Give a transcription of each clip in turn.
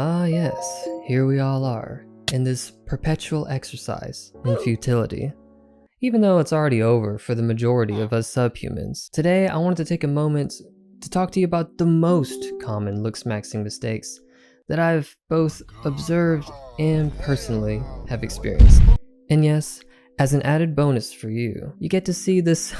Ah yes, here we all are, in this perpetual exercise in futility. Even though it's already over for the majority of us subhumans, today I wanted to take a moment to talk to you about the most common looksmaxxing mistakes that I've both observed and personally have experienced. And yes, as an added bonus for you, you get to see this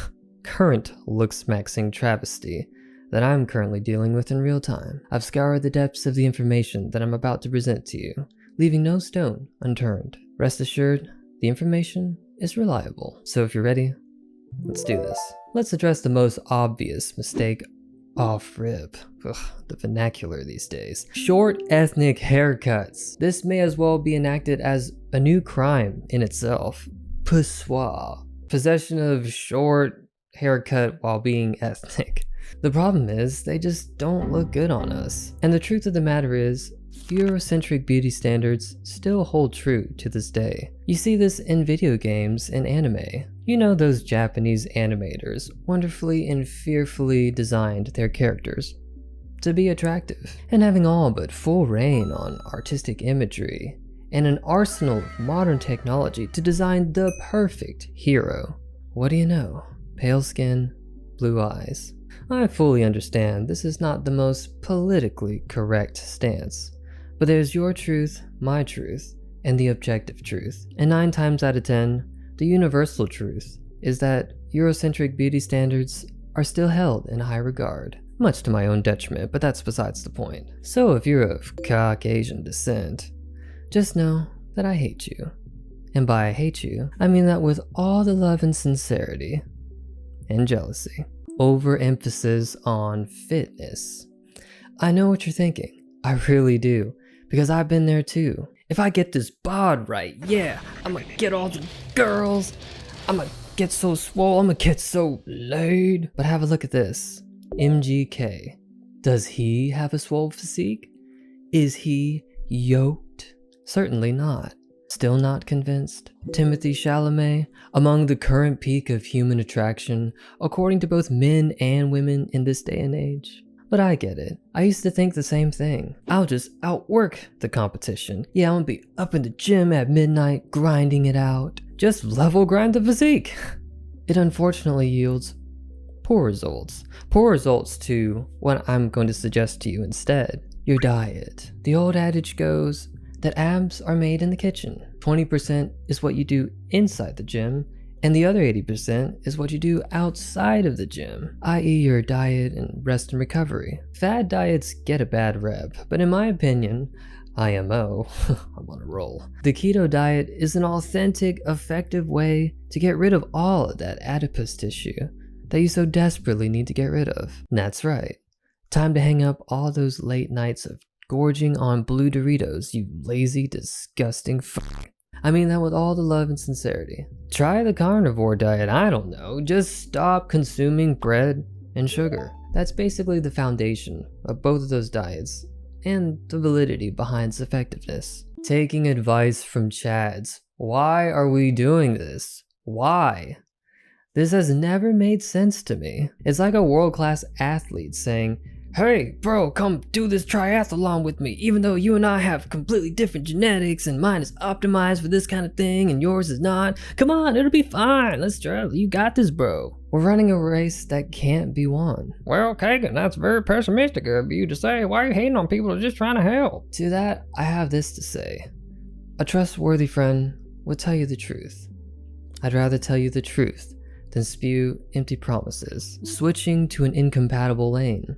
current looksmaxxing travesty that I'm currently dealing with in real time. I've scoured the depths of the information that I'm about to present to you, leaving no stone unturned. Rest assured, the information is reliable. So if you're ready, let's do this. Let's address the most obvious mistake off rip. Ugh, the vernacular these days. Short ethnic haircuts. This may as well be enacted as a new crime in itself. Poussoir. Possession of short haircut while being ethnic. The problem is, they just don't look good on us. And the truth of the matter is, Eurocentric beauty standards still hold true to this day. You see this in video games and anime. You know those Japanese animators wonderfully and fearfully designed their characters to be attractive, and having all but full reign on artistic imagery and an arsenal of modern technology to design the perfect hero. What do you know? Pale skin, blue eyes. I fully understand this is not the most politically correct stance, but there's your truth, my truth, and the objective truth. And 9 times out of 10, the universal truth is that Eurocentric beauty standards are still held in high regard. Much to my own detriment, but that's besides the point. So if you're of Caucasian descent, just know that I hate you. And by I hate you, I mean that with all the love and sincerity and jealousy. Overemphasis on fitness. I know what you're thinking. I really do. Because I've been there too. If I get this bod right, yeah, I'ma get all the girls. I'ma get so swole, I'ma get so laid. But have a look at this. MGK. Does he have a swole physique? Is he yoked? Certainly not. Still not convinced? Timothée Chalamet, among the current peak of human attraction, according to both men and women in this day and age. But I get it. I used to think the same thing. I'll just outwork the competition. Yeah, I'm gonna be up in the gym at midnight, grinding it out. Just level grind the physique. It unfortunately yields poor results. Poor results to what I'm going to suggest to you instead. Your diet. The old adage goes that abs are made in the kitchen. 20% is what you do inside the gym, and the other 80% is what you do outside of the gym, i.e. your diet and rest and recovery. Fad diets get a bad rep, but in my opinion, IMO, I'm on a roll. The keto diet is an authentic, effective way to get rid of all of that adipose tissue that you so desperately need to get rid of. And that's right. Time to hang up all those late nights of gorging on blue Doritos, you lazy, disgusting fuck. I mean that with all the love and sincerity. Try the carnivore diet, I don't know. Just stop consuming bread and sugar. That's basically the foundation of both of those diets and the validity behind its effectiveness. Taking advice from Chads. Why are we doing this? Why? This has never made sense to me. It's like a world-class athlete saying, "Hey, bro, come do this triathlon with me, even though you and I have completely different genetics and mine is optimized for this kind of thing and yours is not. Come on, it'll be fine. Let's try. You got this, bro." We're running a race that can't be won. Well, Kagan, that's very pessimistic of you to say. Why are you hating on people who are just trying to help? To that, I have this to say. A trustworthy friend would tell you the truth. I'd rather tell you the truth than spew empty promises, switching to an incompatible lane.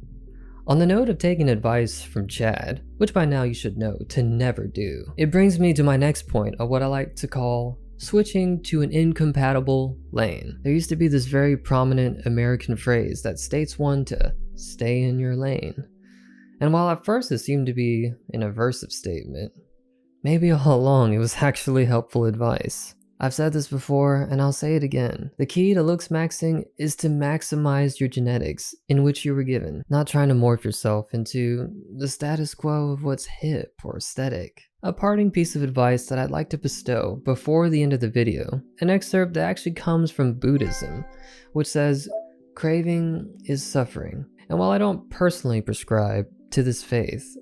On the note of taking advice from Chad, which by now you should know to never do, it brings me to my next point of what I like to call switching to an incompatible lane. There used to be this very prominent American phrase that states one to stay in your lane. And while at first it seemed to be an aversive statement, maybe all along it was actually helpful advice. I've said this before, and I'll say it again. The key to looksmaxxing is to maximize your genetics in which you were given, not trying to morph yourself into the status quo of what's hip or aesthetic. A parting piece of advice that I'd like to bestow before the end of the video, an excerpt that actually comes from Buddhism, which says, "Craving is suffering." And while I don't personally prescribe to this faith,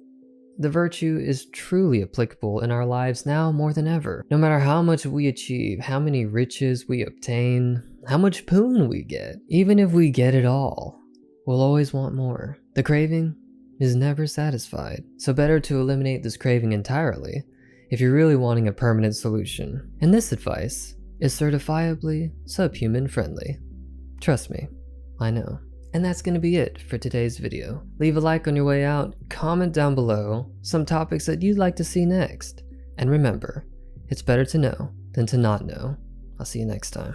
the virtue is truly applicable in our lives now more than ever. No matter how much we achieve, how many riches we obtain, how much poon we get, even if we get it all, we'll always want more. The craving is never satisfied, so better to eliminate this craving entirely if you're really wanting a permanent solution. And this advice is certifiably subhuman friendly. Trust me, I know. And that's gonna be it for today's video. Leave a like on your way out, comment down below some topics that you'd like to see next. And remember, it's better to know than to not know. I'll see you next time.